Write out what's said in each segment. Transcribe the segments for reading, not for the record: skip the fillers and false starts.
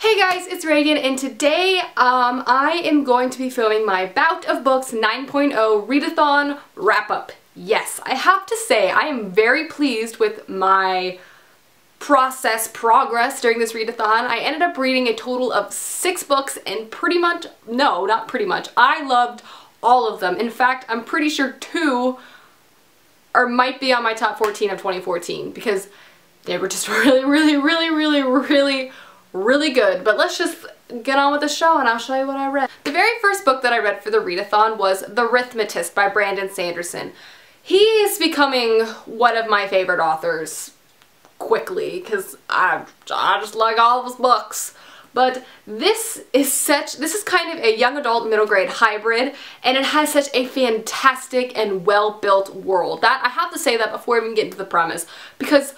Hey guys, it's Reagan, and today I am going to be filming my Bout of Books 9.0 readathon wrap-up. Yes, I have to say I am very pleased with my progress during this readathon. I ended up reading a total of 6 books and I loved all of them. In fact, I'm pretty sure 2 might be on my top 14 of 2014 because they were just really good. But let's just get on with the show and I'll show you what I read. The very first book that I read for the readathon was The Arithmetist by Brandon Sanderson. He is becoming one of my favorite authors quickly because I just like all of his books. But this is kind of a young adult middle grade hybrid, and it has such a fantastic and well-built world. That I have to say that before I even get into the premise, because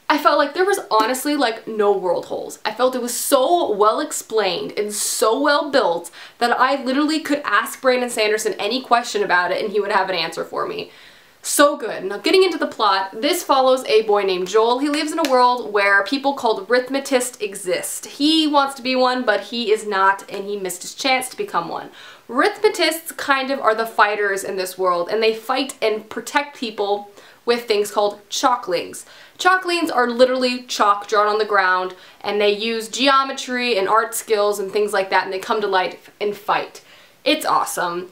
I felt like there was honestly like no world holes. I felt it was so well explained and so well built that I literally could ask Brandon Sanderson any question about it and he would have an answer for me. So good. Now getting into the plot, this follows a boy named Joel. He lives in a world where people called Arithmetists exist. He wants to be one, but he is not, and he missed his chance to become one. Arithmetists kind of are the fighters in this world, and they fight and protect people with things called chalklings. Chalklings are literally chalk drawn on the ground, and they use geometry and art skills and things like that, and they come to life and fight. It's awesome.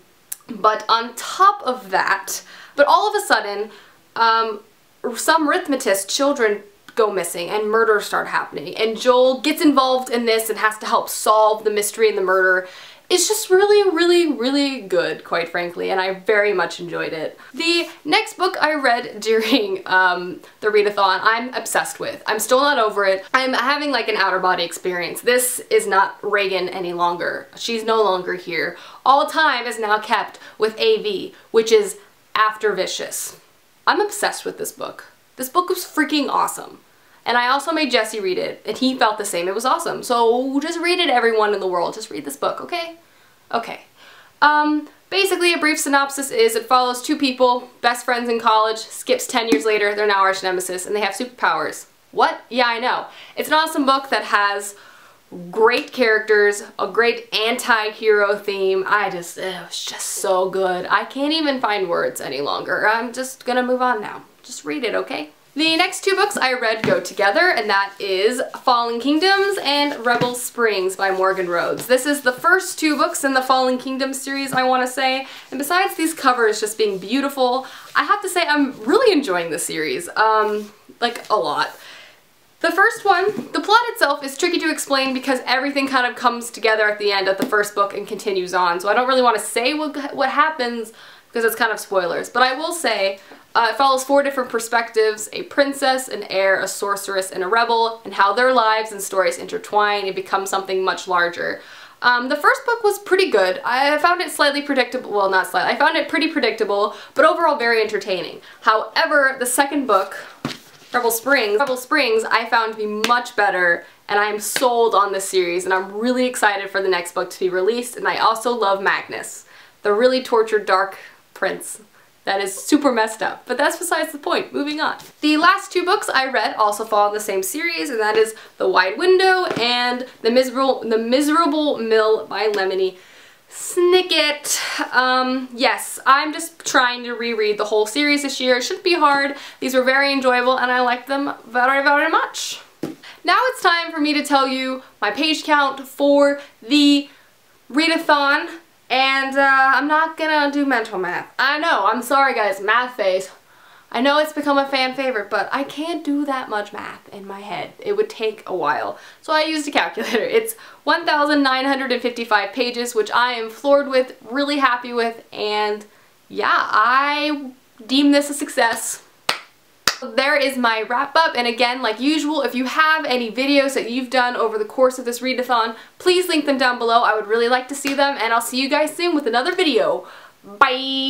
But on top of that, all of a sudden, some Arithmetist children go missing and murders start happening, and Joel gets involved in this and has to help solve the mystery and the murder. It's just really good, quite frankly, and I very much enjoyed it. The next book I read during the readathon, I'm obsessed with. I'm still not over it. I'm having like an outer body experience. This is not Reagan any longer. She's no longer here. All time is now kept with AV, which is After Vicious. I'm obsessed with this book. This book was freaking awesome. And I also made Jesse read it, and he felt the same. It was awesome. So just read it, everyone in the world. Just read this book, okay? Okay. Basically, a brief synopsis is it follows 2 people, best friends in college, skips 10 years later, they're now arch nemesis, and they have superpowers. What? Yeah, I know. It's an awesome book that has great characters, a great anti-hero theme. It was just so good. I can't even find words any longer. I'm just gonna move on now. Just read it, okay? The next 2 books I read go together, and that is Fallen Kingdoms and Rebel Springs by Morgan Rhodes. This is the first 2 books in the Fallen Kingdoms series, I want to say, and besides these covers just being beautiful, I have to say I'm really enjoying this series, like a lot. The first one, the plot itself is tricky to explain because everything kind of comes together at the end of the first book and continues on, so I don't really want to say what happens because it's kind of spoilers, but I will say it follows 4 different perspectives: a princess, an heir, a sorceress, and a rebel, and how their lives and stories intertwine and become something much larger. The first book was pretty good. I found it slightly predictable, well, not slightly, I found it pretty predictable, but overall very entertaining. However, the second book, Rebel Springs, I found to be much better, and I'm sold on this series, and I'm really excited for the next book to be released, and I also love Magnus, the really tortured dark prince that is super messed up, but that's besides the point. Moving on. The last 2 books I read also fall in the same series, and that is The Wide Window and The Miserable Mill by Lemony Snicket. Yes, I'm just trying to reread the whole series this year. It shouldn't be hard. These were very enjoyable and I liked them very much. Now it's time for me to tell you my page count for the readathon, and I'm not gonna do mental math. I know, I'm sorry guys, math face. I know it's become a fan favorite, but I can't do that much math in my head. It would take a while. So I used a calculator. It's 1,955 pages, which I am floored with, really happy with, and yeah, I deem this a success. There is my wrap up, and again, like usual, if you have any videos that you've done over the course of this readathon, please link them down below. I would really like to see them, and I'll see you guys soon with another video. Bye!